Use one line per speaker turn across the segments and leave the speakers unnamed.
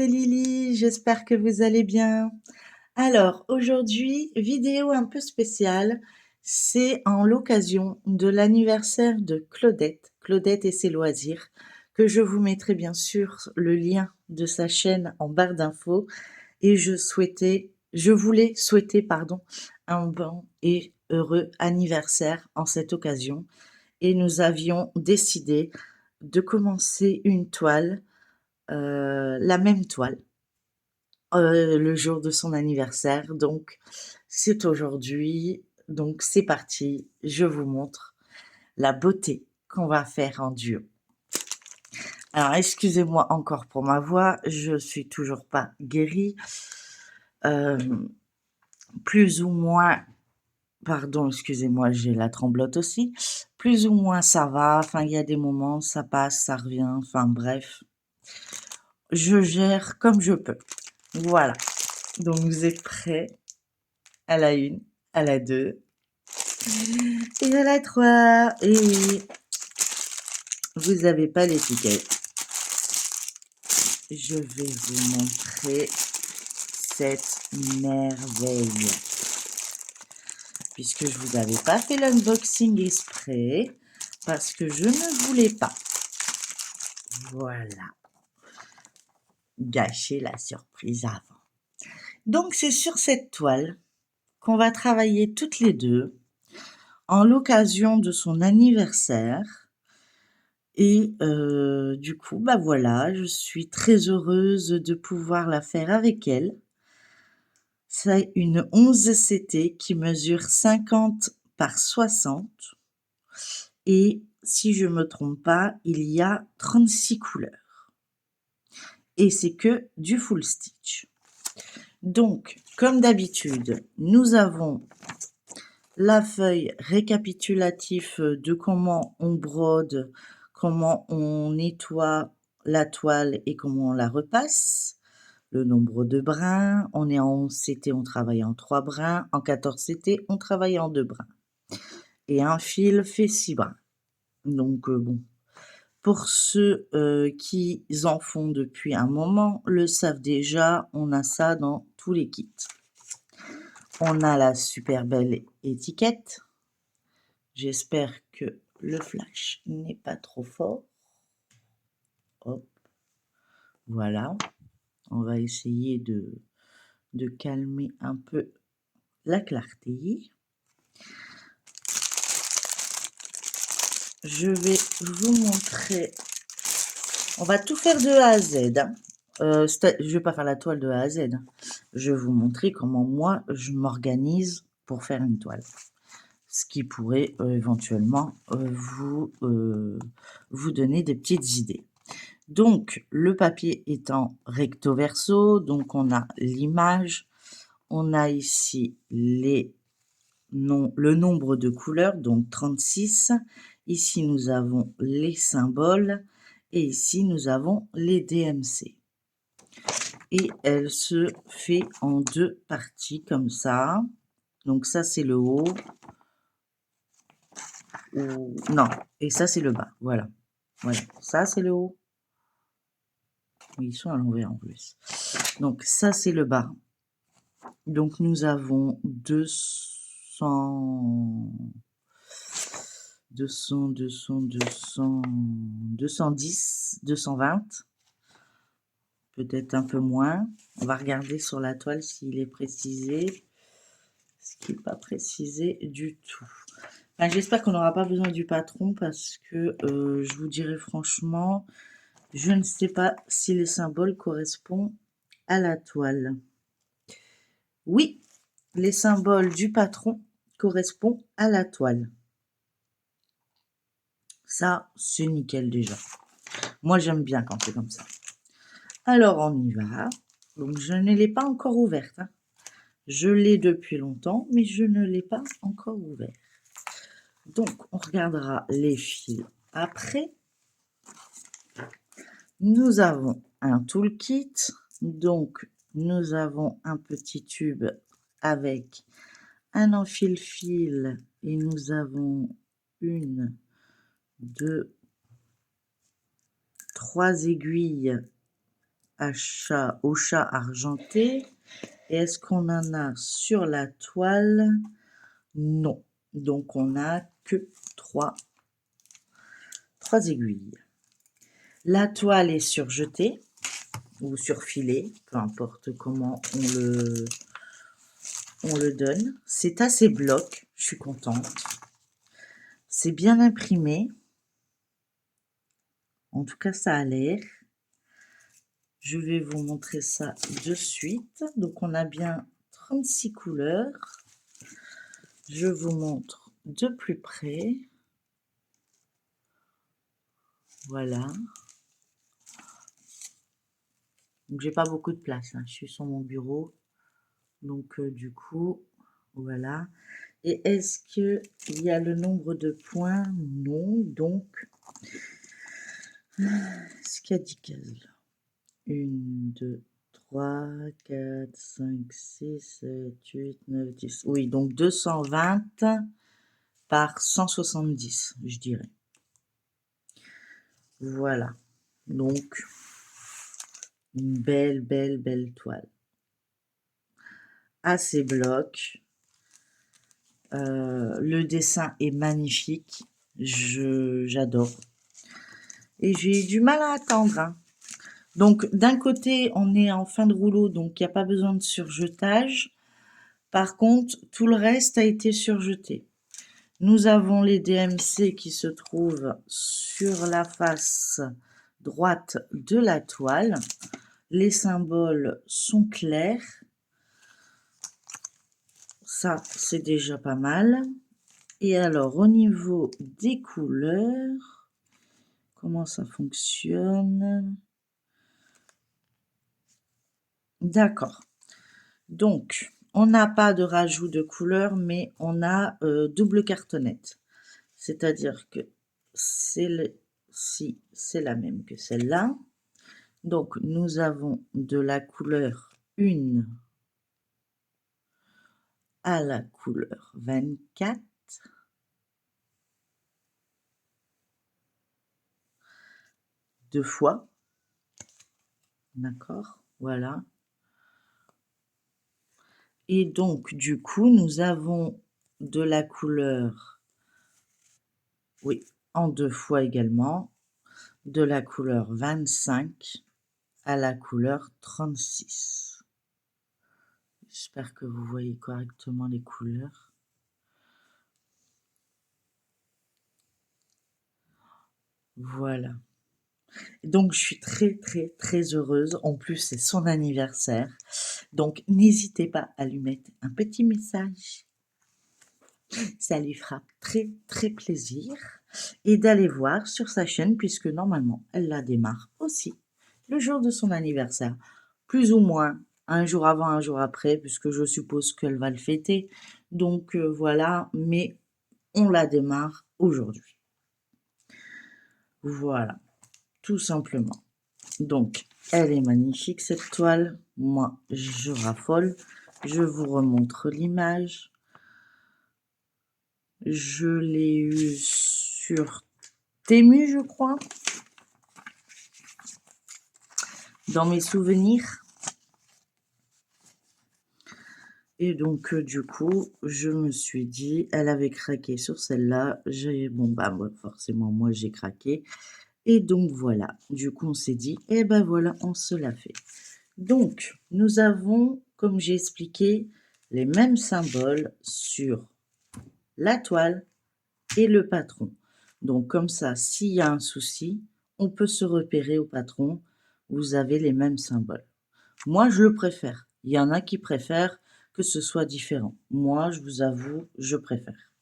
c'est Lily, j'espère que vous allez bien. Alors, aujourd'hui, vidéo un peu spéciale, c'est en l'occasion de l'anniversaire de Claudette, Claudette et ses loisirs, que je vous mettrai bien sûr le lien de sa chaîne en barre d'infos et je voulais souhaiter, pardon, un bon et heureux anniversaire en cette occasion et nous avions décidé de commencer une toile, la même toile, le jour de son anniversaire. Donc, c'est aujourd'hui. Donc, c'est parti. Je vous montre la beauté qu'on va faire en duo. Alors, excusez-moi encore pour ma voix. Je suis toujours pas guérie. Euh, plus ou moins, pardon, excusez-moi, j'ai la tremblote aussi. Plus ou moins, ça va. Enfin, il y a des moments, ça passe, ça revient. Enfin, bref. Je gère comme je peux. Voilà. Donc, vous êtes prêts à la 1, à la 2 et à la 3. Et oui, vous n'avez pas l'étiquette. Je vais vous montrer cette merveille. Puisque je vous avais pas fait l'unboxing exprès, parce que je ne voulais pas. Voilà. Gâcher la surprise avant. Donc, c'est sur cette toile qu'on va travailler toutes les deux en l'occasion de son anniversaire. Et du coup, bah voilà, je suis très heureuse de pouvoir la faire avec elle. C'est une 11 CT qui mesure 50 par 60. Et si je me trompe pas, il y a 36 couleurs. Et c'est que du full stitch. Donc, comme d'habitude, nous avons la feuille récapitulative de comment on brode, comment on nettoie la toile et comment on la repasse. Le nombre de brins, on est en 11 CT, on travaille en 3 brins, en 14 CT, on travaille en 2 brins. Et un fil fait 6 brins. Donc bon, pour ceux qui en font depuis un moment, le savent déjà, on a ça dans tous les kits. On a la super belle étiquette. J'espère que le flash n'est pas trop fort. Hop, voilà. On va essayer de calmer un peu la clarté. Je vais vous montrer. On va tout faire de A à Z. Hein. Je ne vais pas faire la toile de A à Z. Hein. Je vais vous montrer comment moi je m'organise pour faire une toile. Ce qui pourrait éventuellement vous donner des petites idées. Donc, le papier étant recto verso, donc on a l'image, on a ici le nombre de couleurs, donc 36. Ici, nous avons les symboles et ici, nous avons les DMC. Et elle se fait en 2 parties comme ça. Donc ça, c'est le haut. Non, et ça, c'est le bas. Voilà. Voilà. Ça, c'est le haut. Oui, ils sont à l'envers en plus. Donc ça, c'est le bas. Donc nous avons 210, 220, peut-être un peu moins. On va regarder sur la toile s'il est précisé. Ce qui n'est pas précisé du tout. Enfin, j'espère qu'on n'aura pas besoin du patron parce que je vous dirai franchement, je ne sais pas si les symboles correspondent à la toile. Oui, les symboles du patron correspondent à la toile. Ça, c'est nickel déjà. Moi, j'aime bien quand c'est comme ça. Alors, on y va. Donc, je ne l'ai pas encore ouverte. Hein. Je l'ai depuis longtemps, mais je ne l'ai pas encore ouverte. Donc, on regardera les fils après. Nous avons un toolkit. Donc, nous avons un petit tube avec un enfile-fil et nous avons 1, 2, 3 aiguilles au chat argenté. Et est-ce qu'on en a sur la toile? Non. Donc on n'a que trois aiguilles. La toile est surjetée ou surfilée, peu importe comment on le donne. C'est assez bloc, je suis contente. C'est bien imprimé. En tout cas, ça a l'air. Je vais vous montrer ça de suite. Donc, on a bien 36 couleurs. Je vous montre de plus près. Voilà. Donc, j'ai pas beaucoup de place, hein. Je suis sur mon bureau. Donc, du coup, voilà. Et est-ce qu'il y a le nombre de points? Non. Donc, est-ce qu'il y a 10 cases là? 1, 2, 3, 4, 5, 6, 7, 8, 9, 10. Oui, donc 220 par 170, je dirais. Voilà. Donc, une belle toile. Assez bloc. Le dessin est magnifique. J'adore. Et j'ai eu du mal à attendre, hein. Donc, d'un côté, on est en fin de rouleau, donc il n'y a pas besoin de surjetage. Par contre, tout le reste a été surjeté. Nous avons les DMC qui se trouvent sur la face droite de la toile. Les symboles sont clairs. Ça, c'est déjà pas mal. Et alors, au niveau des couleurs, comment ça fonctionne? D'accord. Donc, on n'a pas de rajout de couleurs, mais on a double cartonnette. C'est-à-dire que celle-ci, c'est la même que celle-là. Donc, nous avons de la couleur 1 à la couleur 24. Deux fois. D'accord, voilà. Et donc, du coup, nous avons de la couleur, oui, en deux fois également, de la couleur 25 à la couleur 36. J'espère que vous voyez correctement les couleurs. Voilà. Donc, je suis très heureuse. En plus, c'est son anniversaire. Donc, n'hésitez pas à lui mettre un petit message. Ça lui fera très plaisir. Et d'aller voir sur sa chaîne, puisque normalement, elle la démarre aussi le jour de son anniversaire. Plus ou moins, un jour avant, un jour après, puisque je suppose qu'elle va le fêter. Donc, voilà, mais on la démarre aujourd'hui. Voilà, tout simplement. Donc, elle est magnifique cette toile. Moi, je raffole. Je vous remontre l'image. Je l'ai eu sur Temu, je crois. Dans mes souvenirs. Et donc, du coup, je me suis dit, elle avait craqué sur celle-là. Bon, bah, forcément, moi, j'ai craqué. Et donc, voilà. Du coup, on s'est dit, eh ben voilà, on se l'a fait. Donc, nous avons, comme j'ai expliqué, les mêmes symboles sur la toile et le patron. Donc, comme ça, s'il y a un souci, on peut se repérer au patron. Vous avez les mêmes symboles. Moi, je le préfère. Il y en a qui préfèrent que ce soit différent. Moi, je vous avoue, je préfère.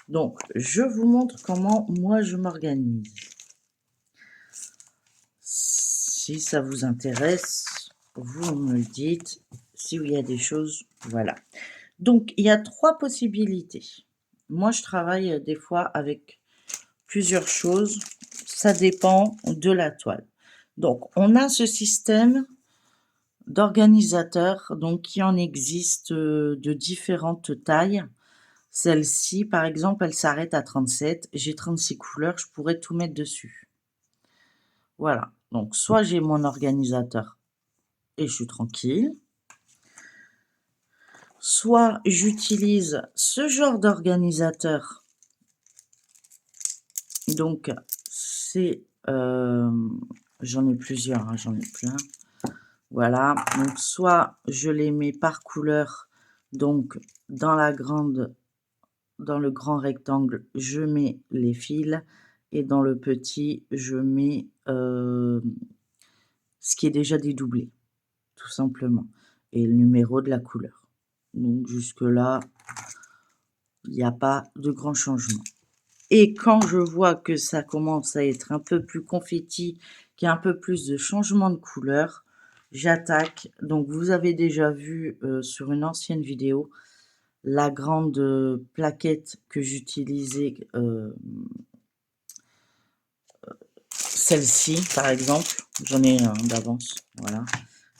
Donc, je vous montre comment moi je m'organise. Si ça vous intéresse, vous me le dites. Si il y a des choses, voilà. Donc, il y a 3 possibilités. Moi, je travaille des fois avec plusieurs choses. Ça dépend de la toile. Donc, on a ce système d'organisateur, donc qui en existe de différentes tailles. Celle-ci, par exemple, elle s'arrête à 37. J'ai 36 couleurs, je pourrais tout mettre dessus. Voilà. Donc soit j'ai mon organisateur et je suis tranquille, soit j'utilise ce genre d'organisateur. Donc c'est, j'en ai plusieurs, hein, j'en ai plein. Voilà, donc soit je les mets par couleur, donc dans le grand rectangle, je mets les fils et dans le petit, je mets, ce qui est déjà dédoublé, tout simplement, et le numéro de la couleur. Donc jusque là, il n'y a pas de grand changement. Et quand je vois que ça commence à être un peu plus confetti, qu'il y a un peu plus de changement de couleur, j'attaque. Donc vous avez déjà vu sur une ancienne vidéo la grande plaquette que j'utilisais, celle-ci par exemple, j'en ai un d'avance, voilà.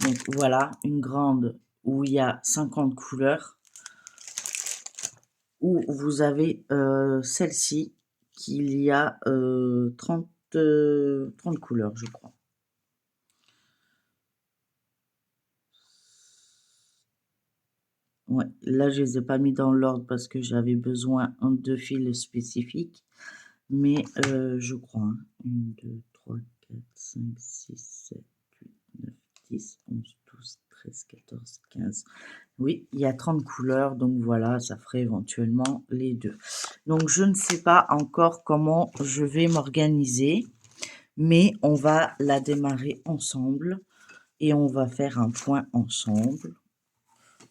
Donc voilà, une grande où il y a 50 couleurs, où vous avez celle-ci, qu'il y a 30 couleurs, je crois. Ouais, là, je les ai pas mis dans l'ordre parce que j'avais besoin de fils spécifiques, mais je crois, hein. 1, 2, 3, 4, 5, 6, 7, 8, 9, 10, 11, 12, 13, 14, 15. Oui, il y a 30 couleurs, donc voilà, ça ferait éventuellement les deux. Donc je ne sais pas encore comment je vais m'organiser, mais on va la démarrer ensemble et on va faire un point ensemble.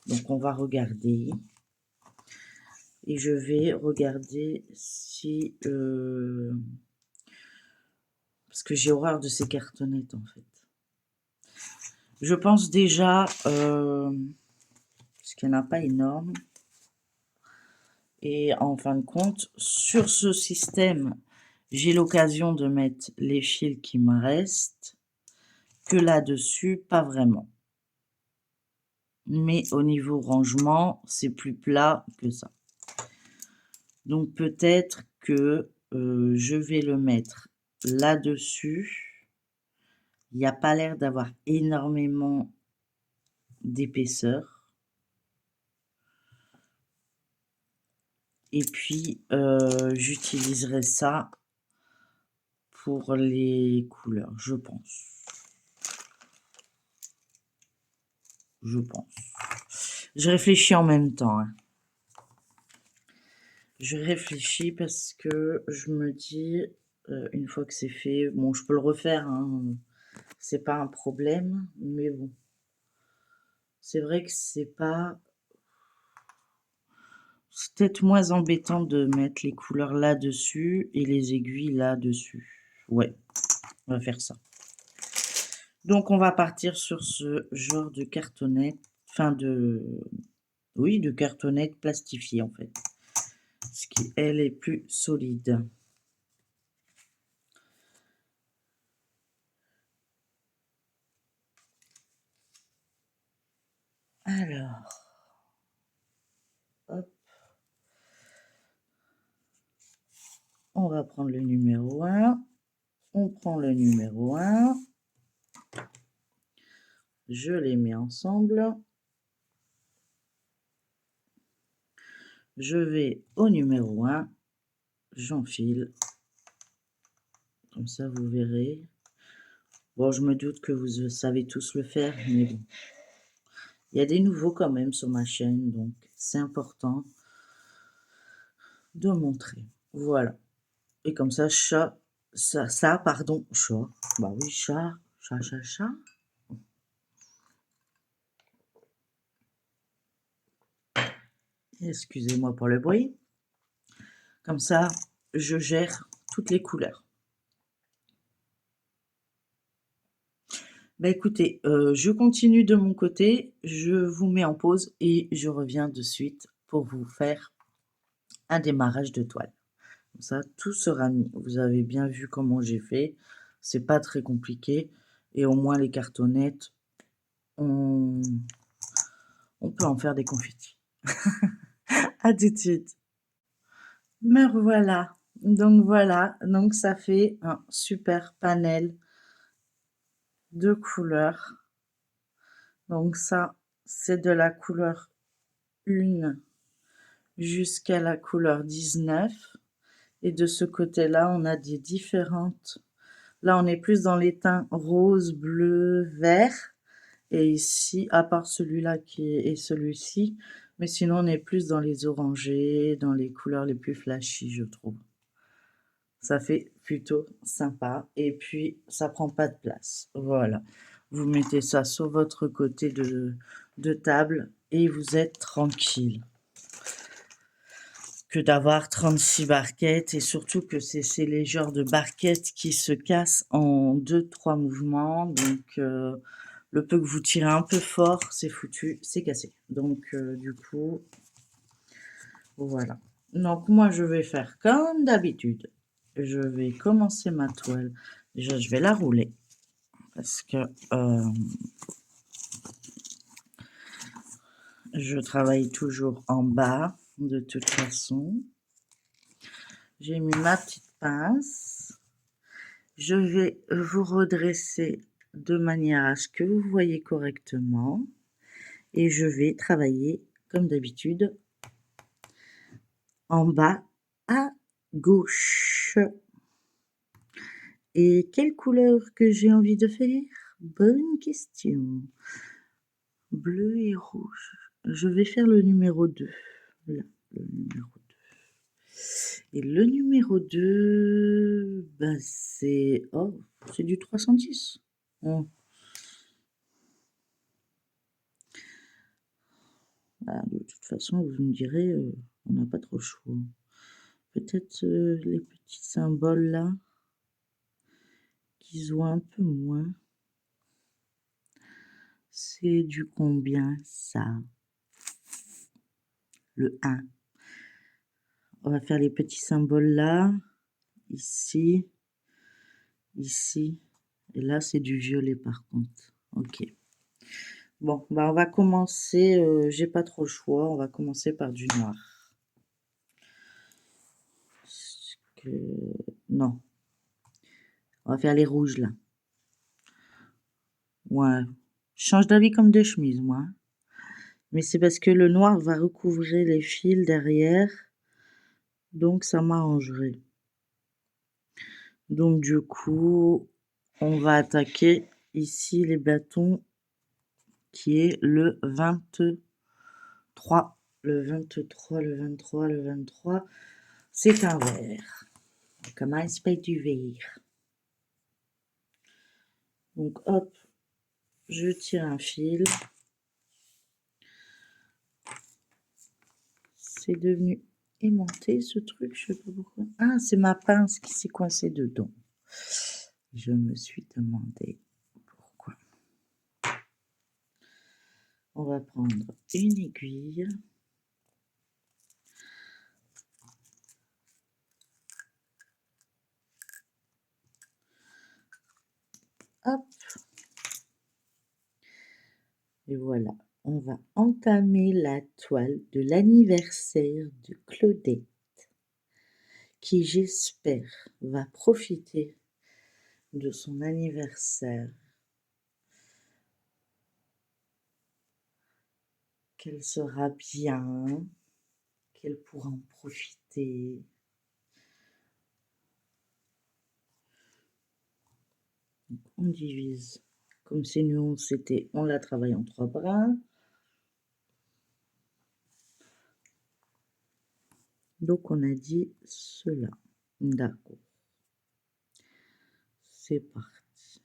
Donc on va regarder et je vais regarder si... parce que j'ai horreur de ces cartonnettes en fait. Je pense déjà, parce qu'il n'y en a pas énorme, et en fin de compte, sur ce système, j'ai l'occasion de mettre les fils qui me restent, que là-dessus, pas vraiment. Mais au niveau rangement, c'est plus plat que ça. Donc peut-être que je vais le mettre là-dessus. Il n'y a pas l'air d'avoir énormément d'épaisseur. Et puis j'utiliserai ça pour les couleurs, je pense. Je pense. Je réfléchis en même temps, hein. Je réfléchis parce que je me dis, une fois que c'est fait, bon, je peux le refaire, hein, c'est pas un problème, mais bon. C'est vrai que c'est peut-être moins embêtant de mettre les couleurs là-dessus et les aiguilles là-dessus. Ouais, on va faire ça. Donc on va partir sur ce genre de cartonnette, oui, de cartonnette plastifiée en fait, ce qui elle est plus solide. Alors, hop, on va prendre le numéro 1, on prend le numéro 1, je les mets ensemble, je vais au numéro 1, j'enfile. Comme ça, vous verrez. Bon, je me doute que vous savez tous le faire, mais bon. Il y a des nouveaux quand même sur ma chaîne, donc c'est important de montrer. Voilà. Et comme ça, chat. Bah oui, chat. Chat. Excusez-moi pour le bruit. Comme ça, je gère toutes les couleurs. Bah écoutez, je continue de mon côté, je vous mets en pause et je reviens de suite pour vous faire un démarrage de toile. Comme ça, tout sera mis. Vous avez bien vu comment j'ai fait. C'est pas très compliqué. Et au moins les cartonnettes, on peut en faire des confettis. À tout de suite. Me revoilà. Donc voilà, donc ça fait un super panel 2 couleurs. Donc ça, c'est de la couleur 1 jusqu'à la couleur 19. Et de ce côté-là, on a des différentes. Là, on est plus dans les teints rose, bleu, vert. Et ici, à part celui-là et celui-ci, mais sinon, on est plus dans les orangés, dans les couleurs les plus flashy, je trouve. Ça fait plutôt sympa. Et puis, ça prend pas de place. Voilà. Vous mettez ça sur votre côté de table et vous êtes tranquille. Que d'avoir 36 barquettes et surtout que c'est les genres de barquettes qui se cassent en 2-3 mouvements. Donc, le peu que vous tirez un peu fort, c'est foutu, c'est cassé. Donc, du coup, voilà. Donc, moi, je vais faire comme d'habitude. Je vais commencer ma toile. Déjà, je vais la rouler parce que je travaille toujours en bas de toute façon. J'ai mis ma petite pince. Je vais vous redresser de manière à ce que vous voyez correctement. Et je vais travailler, comme d'habitude, en bas à gauche. Et quelle couleur que j'ai envie de faire? Bonne question. Bleu et rouge. Je vais faire le numéro 2. Là, le numéro 2. Et le numéro 2, bah c'est... Oh, c'est du 310. Oh. Bah, de toute façon, vous me direz, on n'a pas trop le choix. Peut-être les petits symboles là, qui se voient un peu moins. C'est du combien ça? Le 1. On va faire les petits symboles là, ici, ici. Et là, c'est du violet par contre. Ok. Bon, bah on va commencer, j'ai pas trop le choix, on va commencer par du noir. Non. On va faire les rouges là. Ouais. Je change d'avis comme de chemise, moi. Mais c'est parce que le noir va recouvrir les fils derrière. Donc ça m'arrangerait. Donc du coup, on va attaquer ici les bâtons qui est le 23. Le 23, le 23, le 23, c'est un vert. On commence par du vert. Donc hop, je tire un fil. C'est devenu aimanté ce truc, je sais pas pourquoi. Ah, c'est ma pince qui s'est coincée dedans. Je me suis demandé pourquoi. On va prendre une aiguille. Hop. Et voilà, on va entamer la toile de l'anniversaire de Claudette, qui j'espère va profiter de son anniversaire, qu'elle sera bien, qu'elle pourra en profiter. On divise. Comme c'est nous, c'était, on la travaille en 3 brins. Donc on a dit cela. D'accord. C'est parti.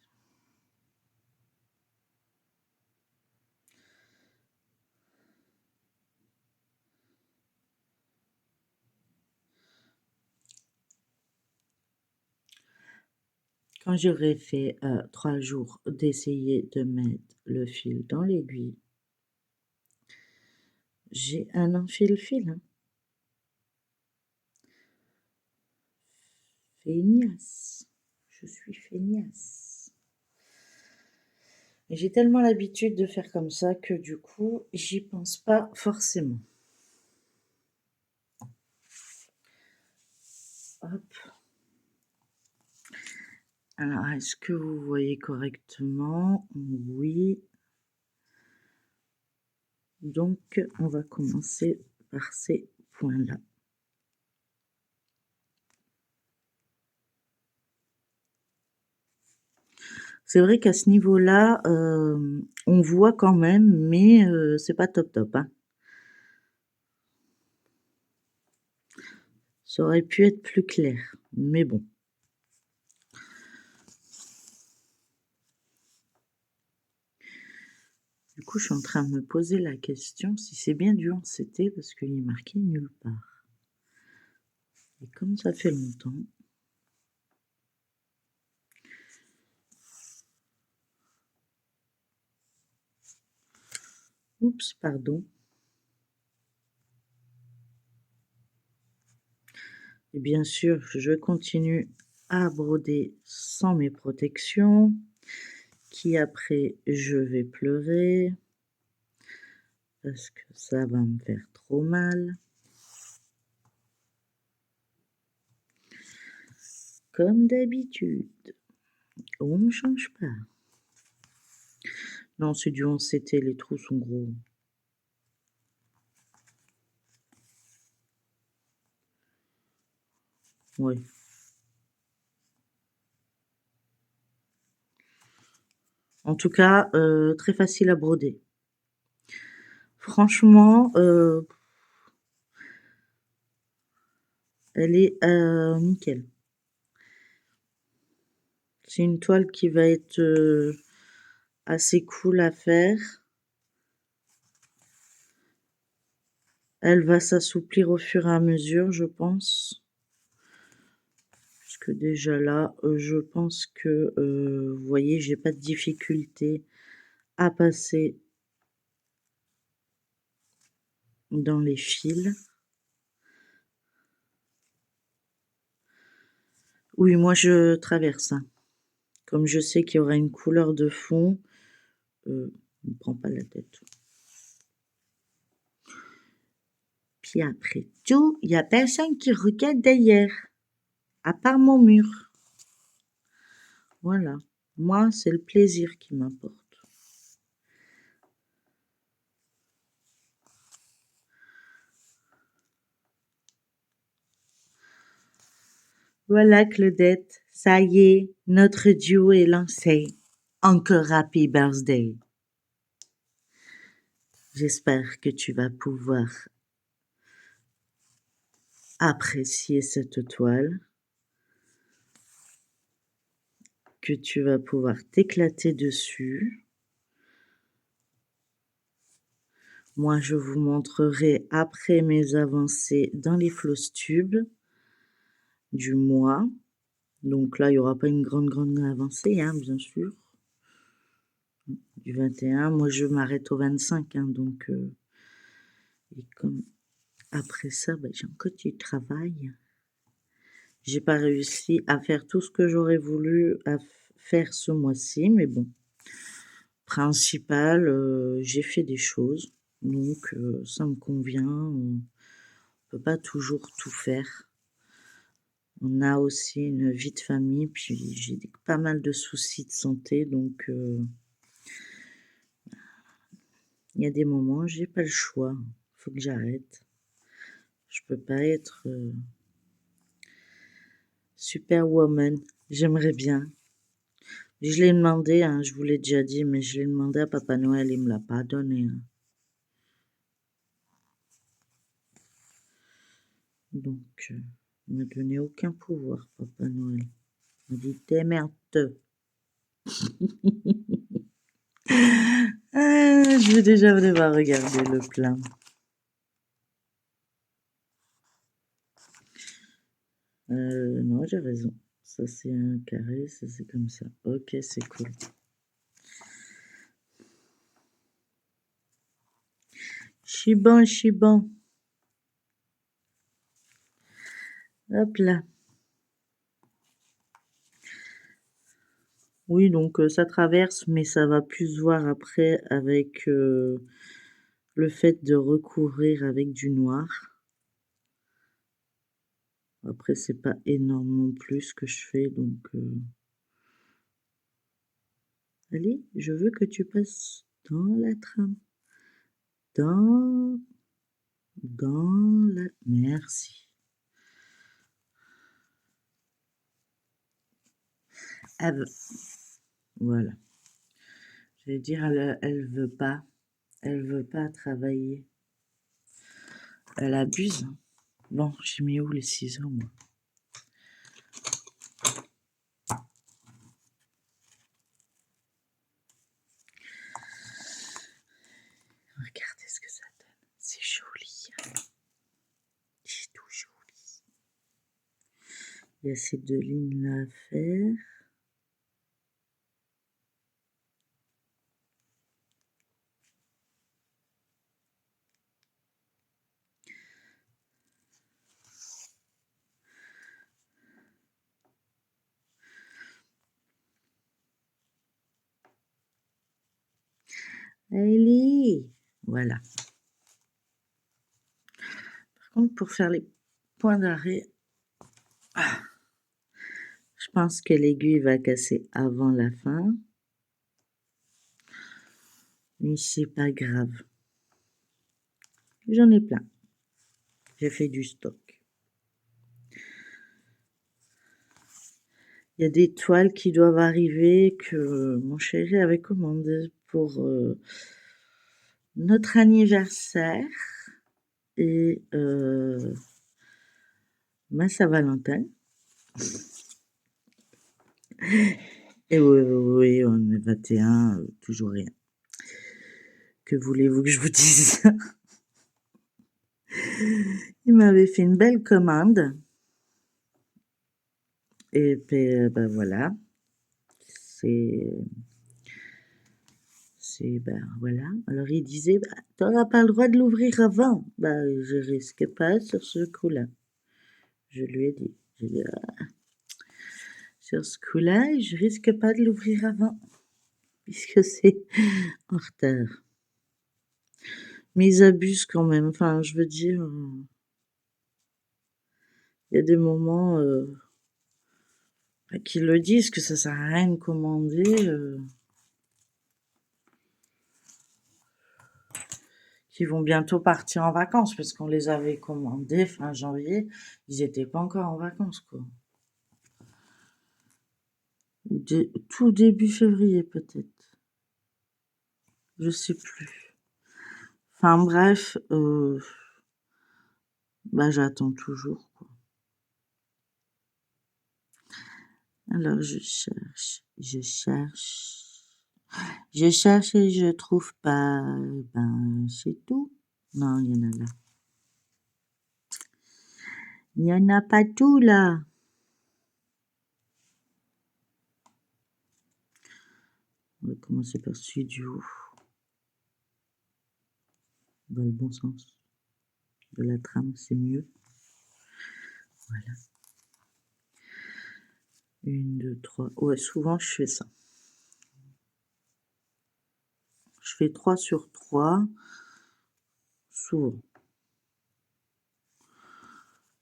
Quand j'aurai fait 3 jours d'essayer de mettre le fil dans l'aiguille, j'ai un enfile-fil. Hein. Feignasse. Je suis feignasse. Et j'ai tellement l'habitude de faire comme ça que du coup, j'y pense pas forcément. Hop. Alors, est-ce que vous voyez correctement? Oui. Donc, on va commencer par ces points-là. C'est vrai qu'à ce niveau-là, on voit quand même, mais c'est pas top top, hein. Ça aurait pu être plus clair, mais bon. Du coup, je suis en train de me poser la question si c'est bien du anxiété parce qu'il est marqué nulle part. Et comme ça fait longtemps, oups, pardon. Et bien sûr, je continue à broder sans mes protections, qui après je vais pleurer parce que ça va me faire trop mal. Comme d'habitude, on ne change pas. Non, c'est du 11CT, les trous sont gros. Ouais. En tout cas, très facile à broder. Franchement, elle est nickel. C'est une toile qui va être assez cool à faire. Elle va s'assouplir au fur et à mesure, je pense. Puisque déjà là, je pense que, vous voyez, j'ai pas de difficulté à passer dans les fils. Oui, moi je traverse, hein. Comme je sais qu'il y aura une couleur de fond, on me prend pas la tête. Puis après tout, il y a personne qui regarde derrière, à part mon mur. Voilà. Moi, c'est le plaisir qui m'importe. Voilà, Claudette, ça y est, notre duo est lancé. Encore happy birthday. J'espère que tu vas pouvoir apprécier cette toile, que tu vas pouvoir t'éclater dessus. Moi, je vous montrerai après mes avancées dans les floss tubes du mois. Donc là, il n'y aura pas une grande avancée, hein, bien sûr. Du 21, moi je m'arrête au 25, hein, donc et comme après ça, j'ai encore du travail. J'ai pas réussi à faire tout ce que j'aurais voulu faire ce mois-ci, mais bon. Principal, j'ai fait des choses, donc ça me convient. On peut pas toujours tout faire. On a aussi une vie de famille, puis j'ai pas mal de soucis de santé, donc il y a des moments, j'ai pas le choix. Faut que j'arrête. Je peux pas être superwoman. J'aimerais bien. Je l'ai demandé, hein, je vous l'ai déjà dit, mais je l'ai demandé à Papa Noël, il me l'a pas donné, hein. Donc, il m'a donné aucun pouvoir, Papa Noël. Il m'a dit démerde-toi. Je vais déjà devoir regarder le plan. Non, j'ai raison. Ça, c'est un carré, ça, c'est comme ça. Ok, c'est cool. Je suis bon, je suis bon. Hop là. Oui, donc ça traverse, mais ça va plus se voir après avec le fait de recouvrir avec du noir. Après, c'est pas énorme non plus ce que je fais, donc Allez, je veux que tu passes dans la trame. Dans la... Merci. Voilà. Je vais dire, elle veut pas. Elle veut pas travailler. Elle abuse. Bon, j'ai mis où les ciseaux, moi? Regardez ce que ça donne. C'est joli. C'est tout joli. Il y a ces deux lignes-là à faire. Allez, voilà. Par contre, pour faire les points d'arrêt, je pense que l'aiguille va casser avant la fin. Mais c'est pas grave. J'en ai plein. J'ai fait du stock. Il y a des toiles qui doivent arriver que mon chéri avait commandées pour notre anniversaire et ma Saint-Valentin. Et oui, on est 21, toujours rien. Que voulez-vous que je vous dise? Il m'avait fait une belle commande. Et puis, ben voilà. Ben voilà. Alors il disait, bah, t'auras pas le droit de l'ouvrir avant. Ben, je risque pas sur ce coup-là. Je lui ai dit. J'ai dit, sur ce coup-là, je risque pas de l'ouvrir avant. Puisque c'est en retard. Mais ils abusent quand même. Enfin, je veux dire, il y a des moments qu'ils le disent, que ça sert à rien de commander. Qui vont bientôt partir en vacances, parce qu'on les avait commandés fin janvier, ils étaient pas encore en vacances, quoi. Tout début février, peut-être. Je sais plus. Enfin bref, bah j'attends toujours, quoi. Alors je cherche et je trouve pas. Ben c'est tout. Non, il y en a là. Il y en a pas tout là. On va commencer par celui du haut. Dans le bon sens. De la trame, c'est mieux. Voilà. 1, 2, 3. Ouais, souvent je fais ça. Je fais 3 sur 3. Souvent.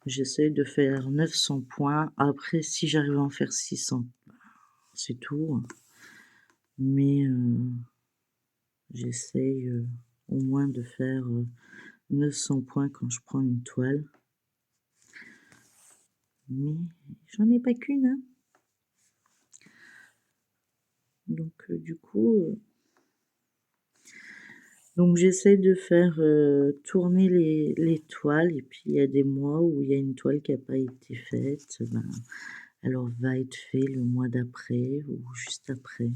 J'essaie de faire 900 points. Après, si j'arrive à en faire 600, c'est tout. Mais j'essaye au moins de faire 900 points quand je prends une toile. Mais j'en ai pas qu'une, hein. Donc du coup, donc j'essaie de faire tourner les toiles. Et puis il y a des mois où il y a une toile qui n'a pas été faite. Ben, alors va être fait le mois d'après ou juste après.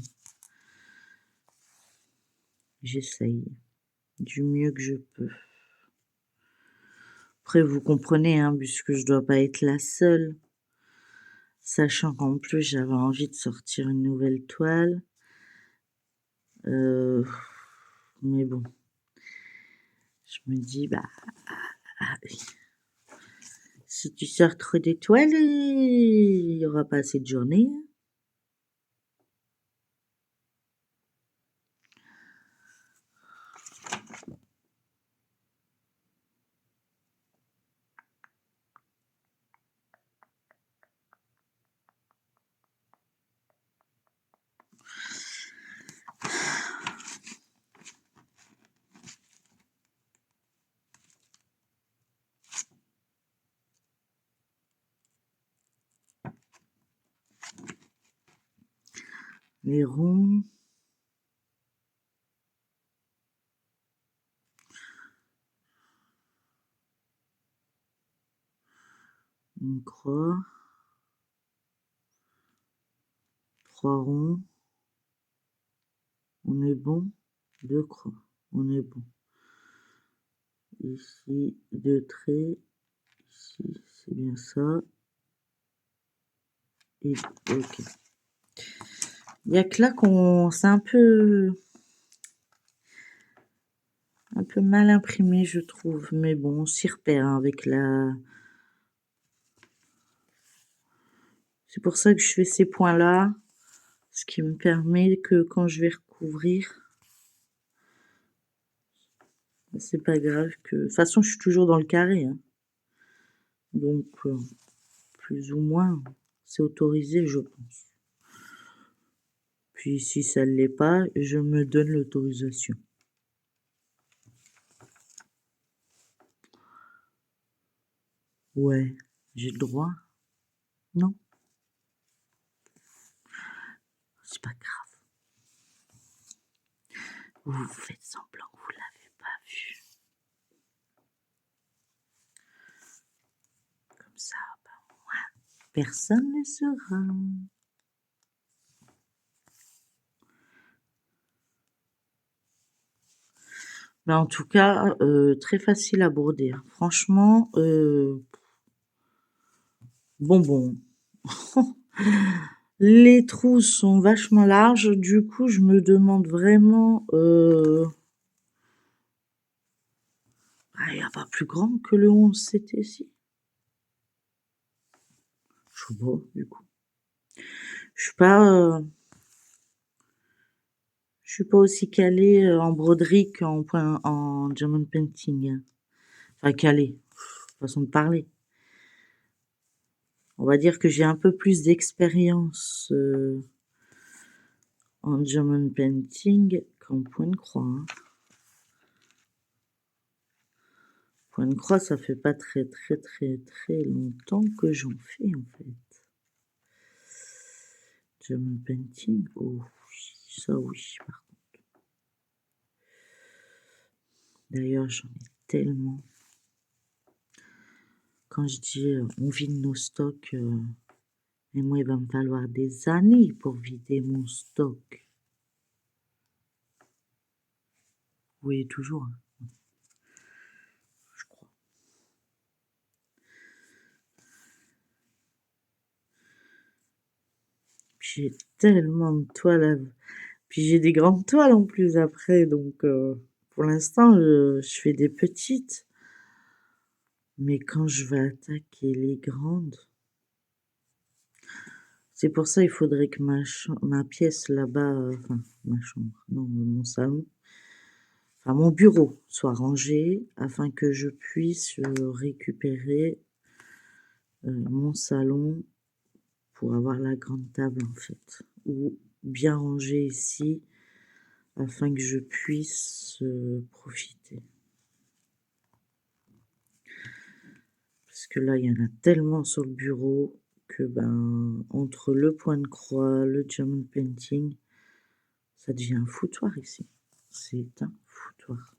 J'essaye du mieux que je peux. Après, vous comprenez, hein, puisque je dois pas être la seule. Sachant qu'en plus, j'avais envie de sortir une nouvelle toile. Mais bon. Je me dis, bah, si tu sors trop d'étoiles, il y aura pas assez de journées. les ronds. Une croix. 3 ronds. On est bon. 2 croix. On est bon. Ici, 2 traits. Ici, c'est bien ça. Et ok. Il n'y a que là qu'on... C'est un peu mal imprimé, je trouve. Mais bon, on s'y repère hein, avec la... C'est pour ça que je fais ces points-là. Ce qui me permet que quand je vais recouvrir, c'est pas grave que... De toute façon, je suis toujours dans le carré. Hein. Donc, plus ou moins, c'est autorisé, je pense. Puis, si ça ne l'est pas, je me donne l'autorisation. Ouais, j'ai le droit. Non, c'est pas grave. Vous faites semblant que vous l'avez pas vu. Comme ça, ben, moi, personne ne saura. Mais en tout cas, très facile à broder. Hein. Franchement, bonbon. Les trous sont vachement larges. Du coup, je me demande vraiment... il n'y a pas plus grand que le 11 c'était ici. Je sais pas, du coup. Je suis pas aussi calée en broderie en diamond painting. Hein. Enfin, calée, façon de parler. On va dire que j'ai un peu plus d'expérience en diamond painting qu'en point de croix. Hein. Point de croix, ça fait pas très longtemps que j'en fais en fait. Diamond painting, oh ça oui par contre. D'ailleurs j'en ai tellement. Quand je dis on vide nos stocks, et moi il va me falloir des années pour vider mon stock. Oui, toujours, hein, je crois. J'ai tellement de toiles Puis j'ai des grandes toiles en plus après, donc pour l'instant je fais des petites. Mais quand je vais attaquer les grandes, c'est pour ça il faudrait que ma pièce là-bas, enfin ma chambre, non, mon salon, enfin mon bureau soit rangé afin que je puisse récupérer mon salon pour avoir la grande table en fait, ou bien rangé ici afin que je puisse profiter. Parce que là, il y en a tellement sur le bureau que ben entre le point de croix, le diamond painting, ça devient un foutoir ici. C'est un foutoir.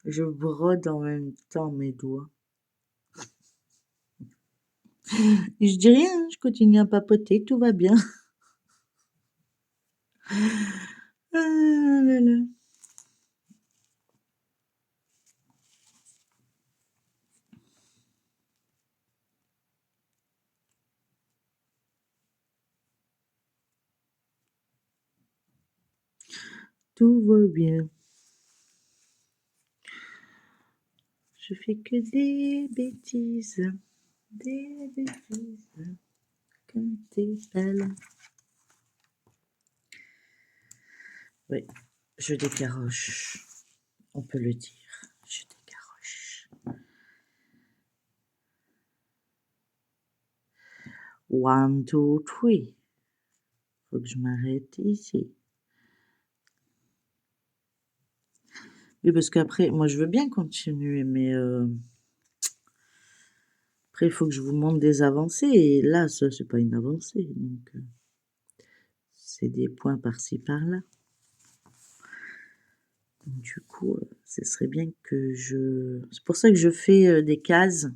Je brode en même temps mes doigts. Et je dis rien, je continue à papoter, tout va bien. Ah là là. Tout va bien. Je fais que des bêtises. Des bêtises. Comme t'es belle. Oui, je décaroche. On peut le dire. Je décaroche. 1, 2, 3. Faut que je m'arrête ici. Oui, parce qu'après, moi je veux bien continuer, mais Après, il faut que je vous montre des avancées et là, ça, c'est pas une avancée, donc c'est des points par-ci par-là. Donc, du coup, ce serait bien que je c'est pour ça que je fais, des cases,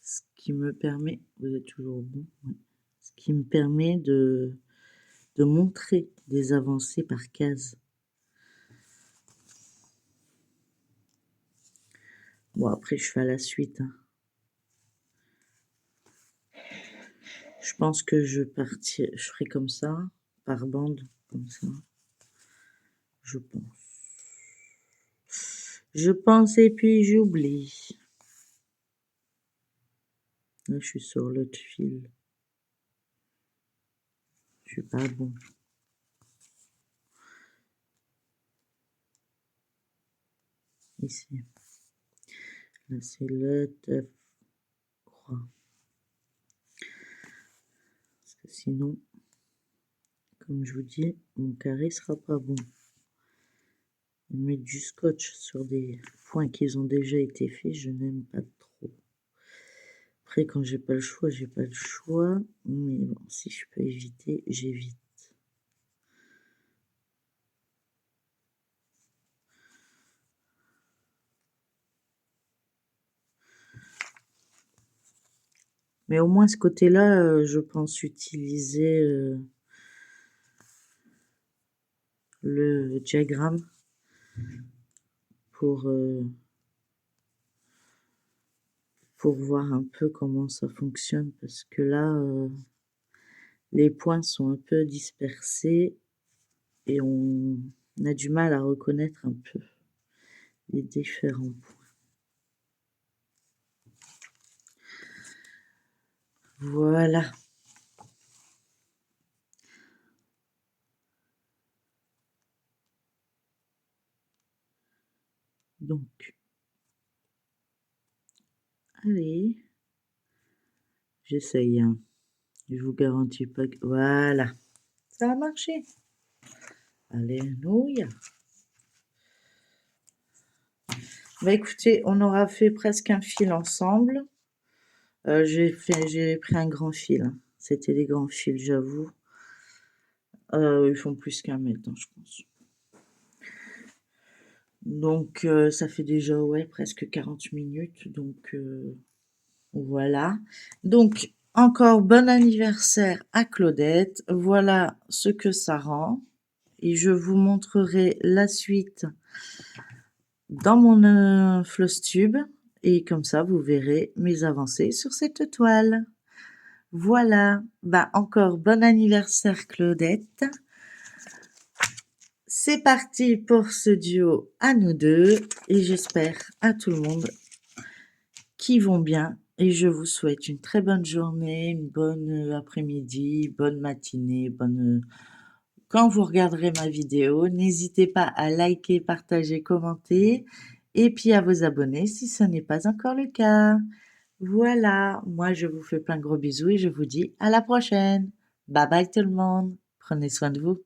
ce qui me permet vous êtes toujours bon? Ouais. Ce qui me permet de montrer des avancées par case. Bon, après, je fais à la suite, hein. Je pense que je ferai comme ça, par bande, comme ça. Je pense. Je pense et puis j'oublie. Là, je suis sur l'autre fil. Je suis pas bon. Ici. Là, c'est le 9 croix. Parce que sinon, comme je vous dis, mon carré sera pas bon. Mettre du scotch sur des points qui ont déjà été faits, je n'aime pas trop. Après, quand j'ai pas le choix, j'ai pas le choix. Mais bon, si je peux éviter, j'évite. Mais au moins, ce côté-là, je pense utiliser le diagramme pour voir un peu comment ça fonctionne. Parce que là, les points sont un peu dispersés et on a du mal à reconnaître un peu les différents points. Voilà. Donc, allez, j'essaye, hein. Je vous garantis pas que... Voilà, ça a marché. Alléluia. Bah écoutez, on aura fait presque un fil ensemble. J'ai pris un grand fil, hein. C'était des grands fils, j'avoue. Ils font plus qu'un mètre, hein, je pense. Donc, ça fait déjà, ouais, presque 40 minutes. Donc, voilà. Donc, encore bon anniversaire à Claudette. Voilà ce que ça rend. Et je vous montrerai la suite dans mon Flosstube. Et comme ça, vous verrez mes avancées sur cette toile. Voilà. Bah, encore bon anniversaire Claudette. C'est parti pour ce duo à nous deux. Et j'espère à tout le monde qui vont bien. Et je vous souhaite une très bonne journée, une bonne après-midi, bonne matinée, bonne... Quand vous regarderez ma vidéo, n'hésitez pas à liker, partager, commenter et puis à vous abonner si ce n'est pas encore le cas. Voilà, moi je vous fais plein de gros bisous et je vous dis à la prochaine. Bye bye tout le monde. Prenez soin de vous.